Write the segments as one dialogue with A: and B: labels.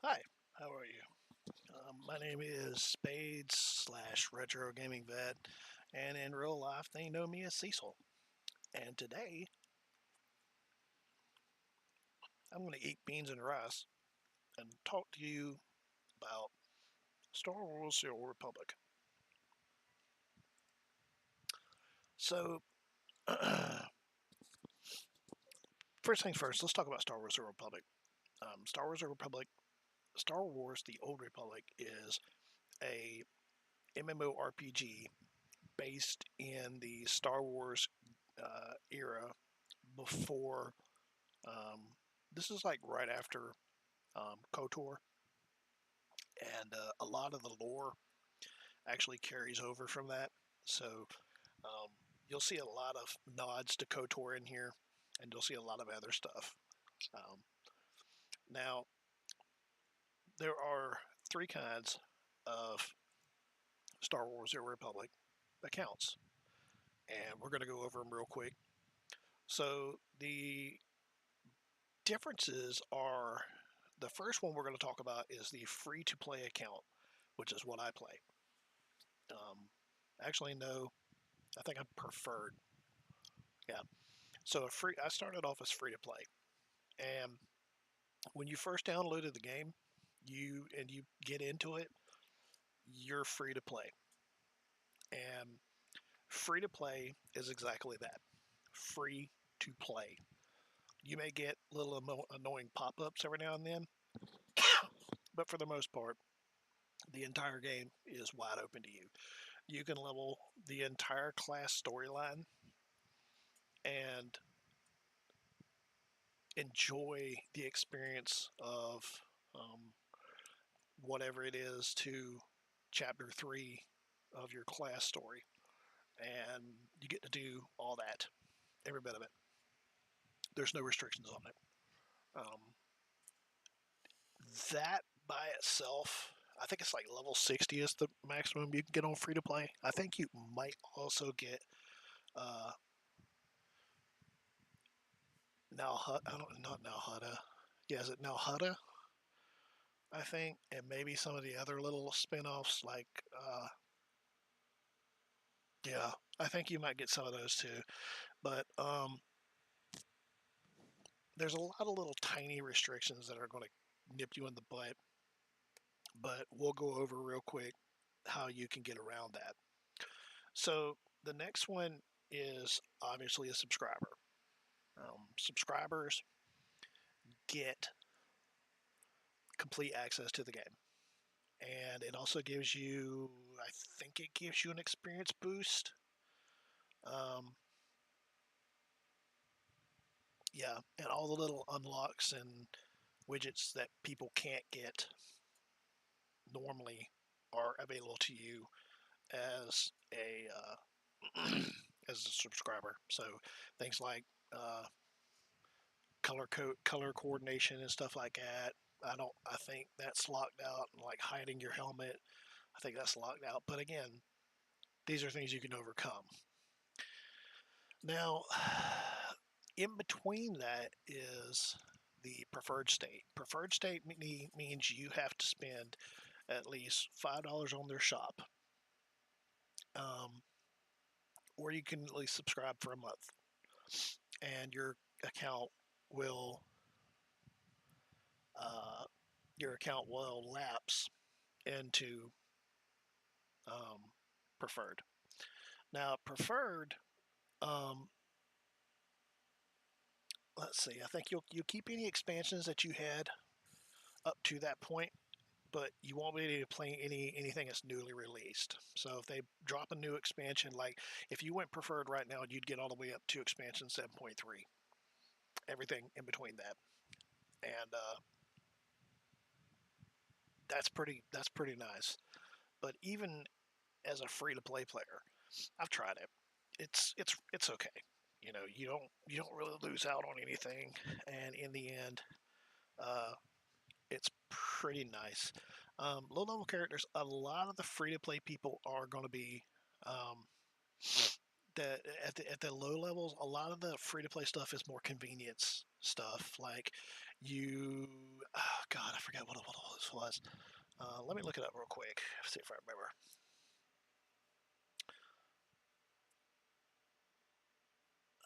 A: Hi, how are you? My name is Spades slash Retro Gaming Vet, and in real life they know me as Cecil. And today I'm going to eat beans and rice and talk to you about Star Wars: The Old Republic. So, first things first, let's talk about Star Wars: The Old Republic. Star Wars: The Republic, Star Wars: The Old Republic is a MMORPG based in the Star Wars era before. This is like right after KOTOR, and a lot of the lore actually carries over from that. So um, you'll see a lot of nods to KOTOR in here, and you'll see a lot of other stuff. Um, Now, there are three kinds of Star Wars: The Republic accounts, and we're going to go over them real quick. So the differences are, the first one we're going to talk about is the free to play account, which is what I play. Um, Actually, no, I think I preferred. Yeah. So I started off as free to play, and when you first downloaded the game, you get into it, you're free to play, and free to play is exactly that, free to play. You may get little annoying pop-ups every now and then, but for the most part, the entire game is wide open to you. You can level the entire class storyline and enjoy the experience of um, whatever it is to chapter 3 of your class story. And you get to do all that, every bit of it. There's no restrictions on it. Um, that by itself, I think it's like level 60 is the maximum you can get on free to play. I think you might also get uh, I don't, not Nalhutta. Yeah, is it Nalhutta? I think, and maybe some of the other little spin-offs like yeah, I think you might get some of those too. But there's a lot of little tiny restrictions that are going to nip you in the butt, but we'll go over real quick how you can get around that. So the next one is obviously a subscriber. Subscribers get complete access to the game, and it also gives you, I think it gives you an experience boost. Um, yeah, and all the little unlocks and widgets that people can't get normally are available to you as a as a subscriber. So things like uh, color coordination and stuff like that. I think that's locked out. Like hiding your helmet, I think that's locked out. But again, these are things you can overcome. Now, in between that is the preferred state. Preferred state means you have to spend at least $5 on their shop, um, or you can at least subscribe for a month, and account will uh, your account will lapse into um, preferred. Now, preferred, um, let's see. I think you keep any expansions that you had up to that point, but you won't be able to play anything that's newly released. So if they drop a new expansion, like if you went preferred right now, you'd get all the way up to expansion 7.3. Everything in between that, and that's pretty nice. But even as a free to play player, I've tried it. It's okay. You don't really lose out on anything, and in the end, uh, it's pretty nice. Low level characters. A lot of the free to play people are going to be um, at the low levels, a lot of the free to play stuff is more convenience stuff. Like you, oh God, I forgot what all this was. Let me look it up real quick. See if I remember.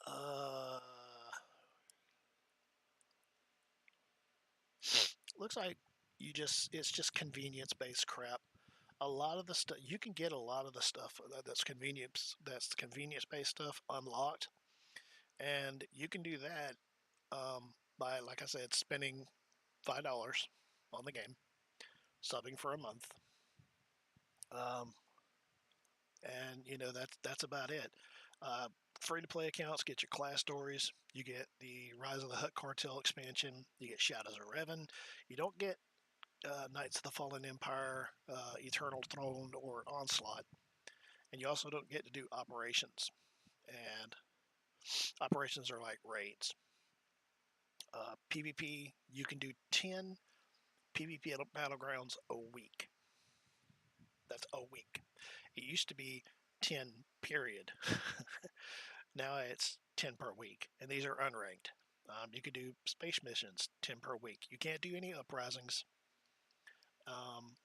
A: Uh, Looks like it's just convenience based crap. A lot of the stuff you can get, a lot of the stuff that's convenience based stuff unlocked, and you can do that by, like I said, spending $5 on the game, subbing for a month, um, and that's about it. Uh, Free to play accounts get your class stories. You get the Rise of the Hutt Cartel expansion. You get Shadows of Revan. You don't get Knights of the Fallen Empire, Eternal Throne, or Onslaught, and you also don't get to do operations. And operations are like raids. PvP, you can do 10 PvP battlegrounds a week. That's a week. It used to be 10, period. Now it's 10 per week, and these are unranked. You can do space missions 10 per week. You can't do any uprisings. Um,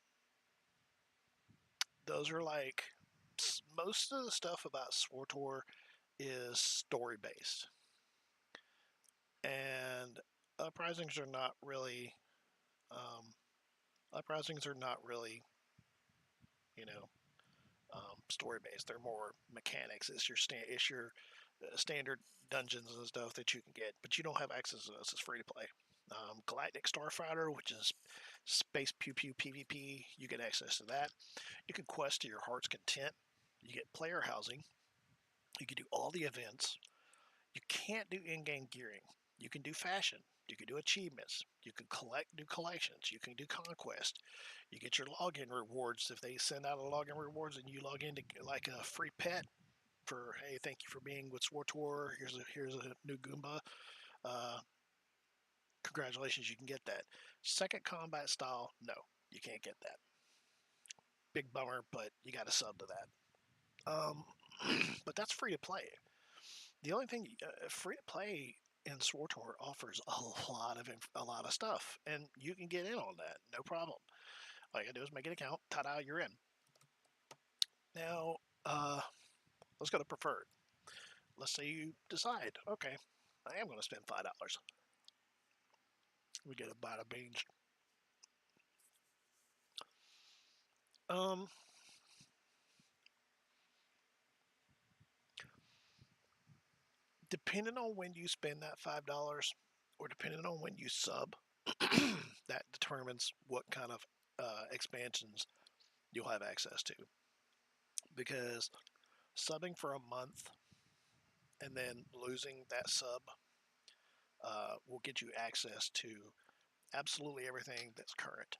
A: those are like most of the stuff about SWTOR is story based, and uprisings are not really um, uprisings are not really you know story based. They're more mechanics. It's your standard dungeons and stuff that you can get, but you don't have access to those. It's free to play. Galactic Starfighter, which is space pew pew PvP, you get access to that. You can quest to your heart's content. You get player housing. You can do all the events. You can't do in-game gearing. You can do fashion. You can do achievements. You can do collections. You can do conquest. You get your login rewards if they send out a login rewards and you log into like a free pet for, hey, thank you for being with SWTOR. Here's a new Goomba. Uh, Congratulations, you can get that. Second combat style, no, you can't get that. Big bummer, but you got to sub to that. But that's free to play. The only thing free to play in SWTOR offers a lot of stuff, and you can get in on that, no problem. All you gotta do is make an account. Ta-da, you're in. Now, let's go to preferred. Let's say you decide, okay, I am going to spend $5. We get a bite of beans. Um, Depending on when you spend that $5, or depending on when you sub, that determines what kind of expansions you'll have access to. Because subbing for a month and then losing that sub will get you access to absolutely everything that's current.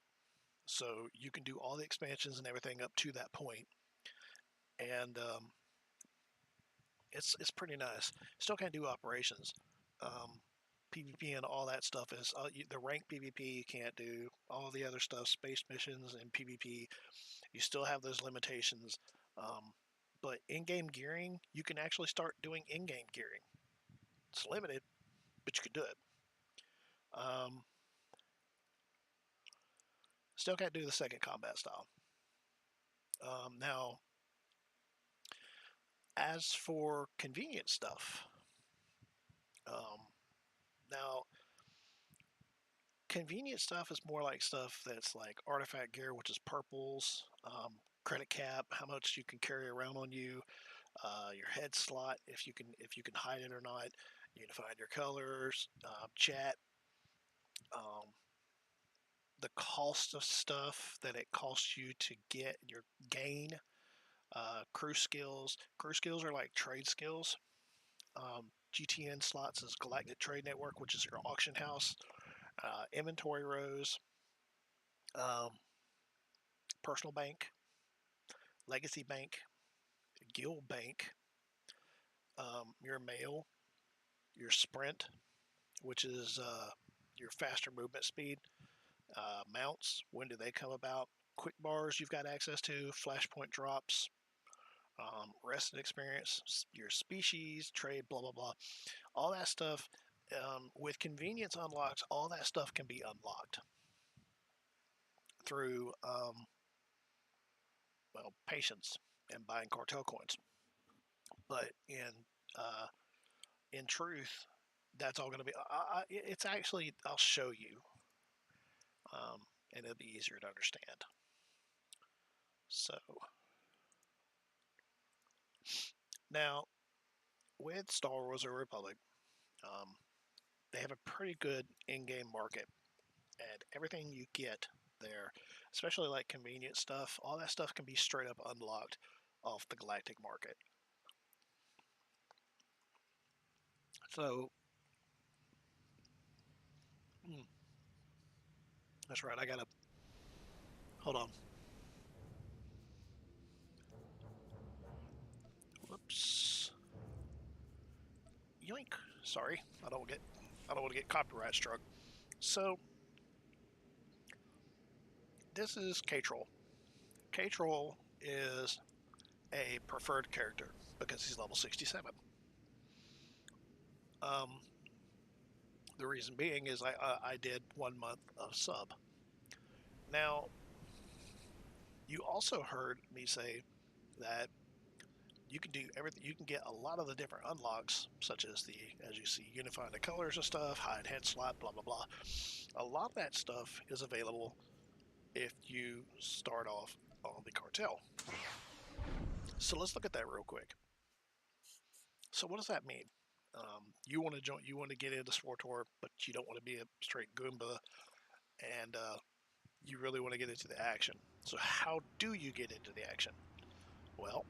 A: So you can do all the expansions and everything up to that point, and it's pretty nice. Still can't do operations. PvP and all that stuff is the rank PvP you can't do. All the other stuff, space missions and PvP, you still have those limitations. But in-game gearing, you can actually start doing in-game gearing. It's limited, but you can do it. Still can't do the second combat style. Now, as for convenient stuff, now convenient stuff is more like stuff that's like artifact gear, which is purples, credit cap, how much you can carry around on you, your head slot, if you can hide it or not, unifying your colors, chat, um, the cost of stuff that it costs you to get your gain, crew skills. Crew skills are like trade skills. GTN slots is Galactic Trade Network, which is your auction house. Inventory rows, um, personal bank, legacy bank, guild bank, your mail, your sprint, which is your faster movement speed, mounts, when do they come about, quick bars you've got access to, flashpoint drops, rest and experience, your species, trade, blah, blah, blah. All that stuff, with convenience unlocks, all that stuff can be unlocked through, well, patience and buying cartel coins. But in truth, that's all going to be. It's actually, I'll show you, and it'll be easier to understand. So now, with Star Wars: The Republic, they have a pretty good in-game market, and everything you get there, especially like convenient stuff, all that stuff can be straight up unlocked off the galactic market. So, that's right. I gotta hold on. Whoops. Yoink. Sorry. I don't want to get copyright struck. So this is K-Troll. K-Troll is a preferred character because he's level 67. Um, the reason being is I did 1 month of sub. Now, you also heard me say that you can do everything. You can get a lot of the different unlocks, such as as you see, unifying the colors and stuff, hide head slot, blah blah blah. A lot of that stuff is available if you start off on the cartel. So let's look at that real quick. So what does that mean? You want to join? You want to get into SWTOR, but you don't want to be a straight Goomba, and you really want to get into the action. So how do you get into the action? Well,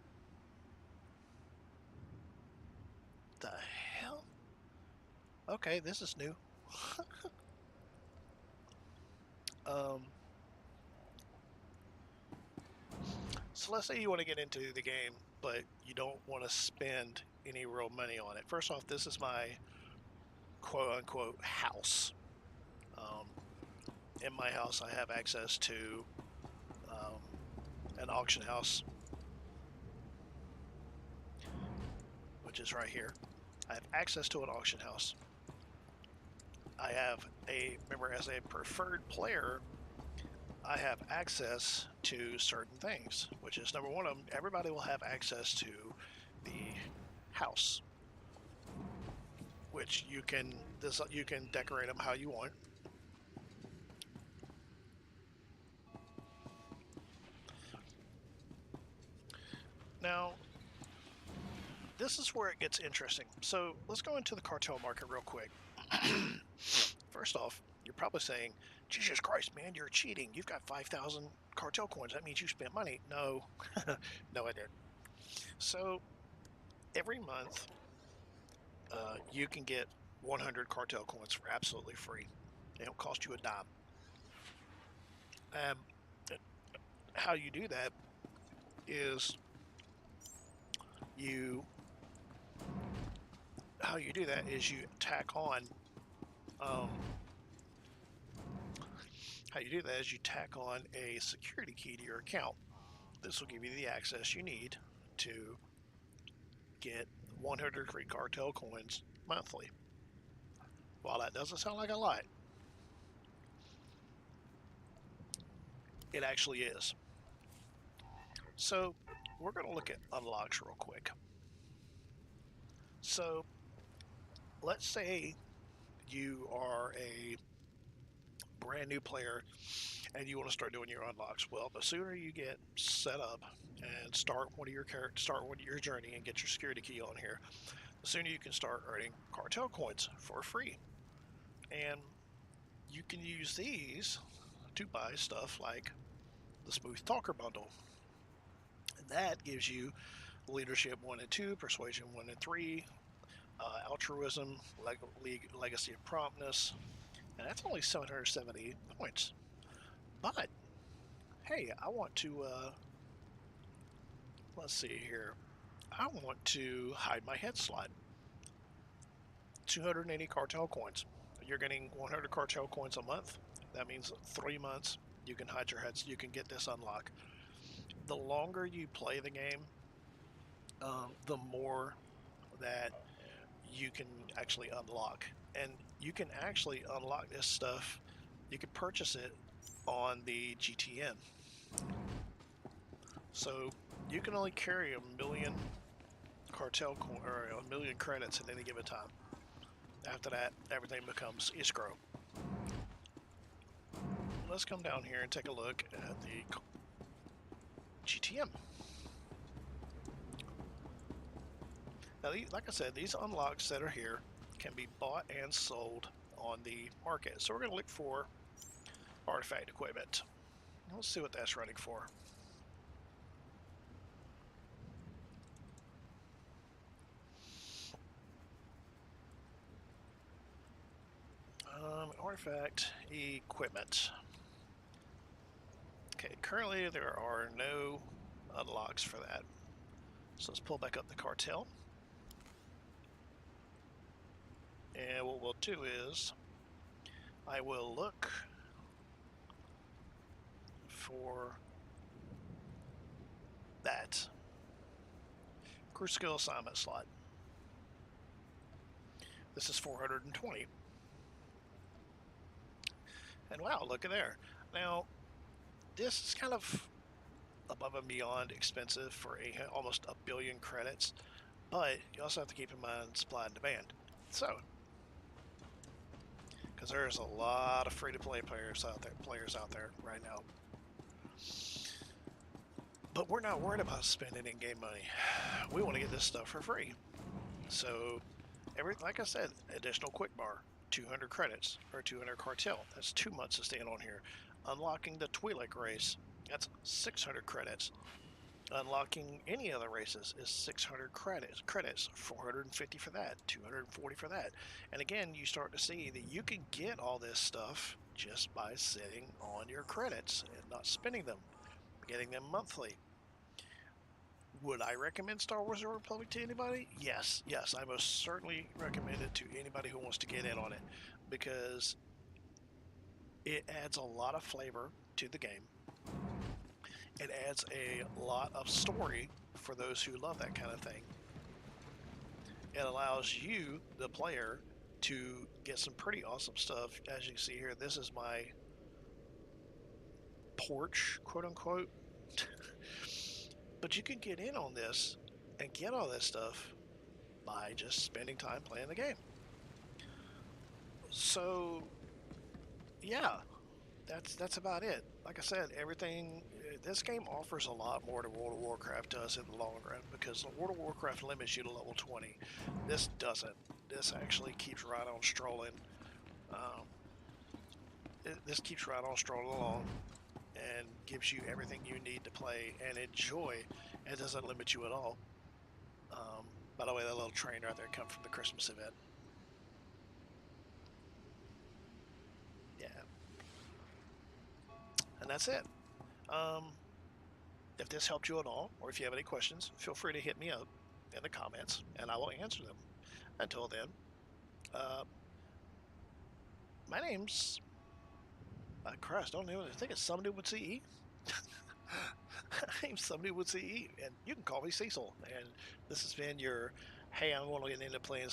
A: the hell? Okay, this is new. um, so let's say you want to get into the game, but you don't want to spend any real money on it. First off, this is my quote-unquote house. In my house, I have access to an auction house, which is right here. I have access to an auction house. I have remember, as a preferred player, I have access to certain things, which is number one of them. Everybody will have access to the house, which you can decorate them how you want. Now, this is where it gets interesting. So let's go into the cartel market real quick. First off, you're probably saying, Jesus Christ, man, you're cheating. You've got 5,000 cartel coins. That means you spent money. No, no, I didn't. So every month, you can get 100 cartel coins for absolutely free. They don't cost you a dime. Um, how you do that is you tack on. How you do that is you tack on a security key to your account. This will give you the access you need to get 100 free cartel coins monthly. While that doesn't sound like a lot, it actually is. So we're going to look at unlocks real quick. So let's say you are a brand new player and you want to start doing your unlocks. Well, the sooner you get set up and start one of your journey and get your security key on here, the sooner you can start earning cartel coins for free. And you can use these to buy stuff like the Smooth Talker bundle. And that gives you Leadership 1 and 2, Persuasion 1 and 3, Altruism, Legacy of Promptness, and that's only 770 points. But, hey, I want to, let's see here, I want to hide my head slot. 280 cartel coins. You're getting 100 cartel coins a month. That means 3 months you can hide your heads. You can get this unlock. The longer you play the game, the more that you can actually unlock. And you can actually unlock this stuff. You can purchase it on the GTN. So you can only carry 1,000,000 cartel or 1,000,000 credits at any given time. After that, everything becomes escrow. Let's come down here and take a look at the GTM. Now, like I said, these unlocks that are here can be bought and sold on the market. So we're going to look for artifact equipment. Let's see what that's running for. Artifact equipment. Okay, currently there are no unlocks for that. So let's pull back up the cartel. And what we'll do is I will look for that crew skill assignment slot. This is 420. And wow, look at there. Now, this is kind of above and beyond expensive for almost 1,000,000,000 credits, but you also have to keep in mind supply and demand. So, because there's a lot of free-to-play players out there right now. But we're not worried about spending in-game money. We want to get this stuff for free. So, like I said, additional quick bar, 200 credits, or 200 cartel. That's 2 months of staying on here. Unlocking the Twi'lek race, that's 600 credits. Unlocking any other races is 600 credits, 450 for that, 240 for that. And again, you start to see that you can get all this stuff just by sitting on your credits and not spending them, getting them monthly. Would I recommend Star Wars: The Republic to anybody? Yes, I most certainly recommend it to anybody who wants to get in on it, because it adds a lot of flavor to the game. It adds a lot of story for those who love that kind of thing. It allows you, the player, to get some pretty awesome stuff. As you can see here, this is my porch, quote unquote. But you can get in on this and get all this stuff by just spending time playing the game. So, yeah, that's about it. Like I said, this game offers a lot more than World of Warcraft does in the long run, because World of Warcraft limits you to level 20. This doesn't. This actually keeps right on strolling. This keeps right on strolling along and gives you everything you need to play and enjoy. It doesn't limit you at all. By the way, that little train right there comes from the Christmas event. Yeah. And that's it. If this helped you at all, or if you have any questions, feel free to hit me up in the comments, and I will answer them. Until then, my name's Christ, I don't know. I think it's Somebody with CE. I'm Somebody with CE, and you can call me Cecil. And this has been your, hey, I'm going to get into playing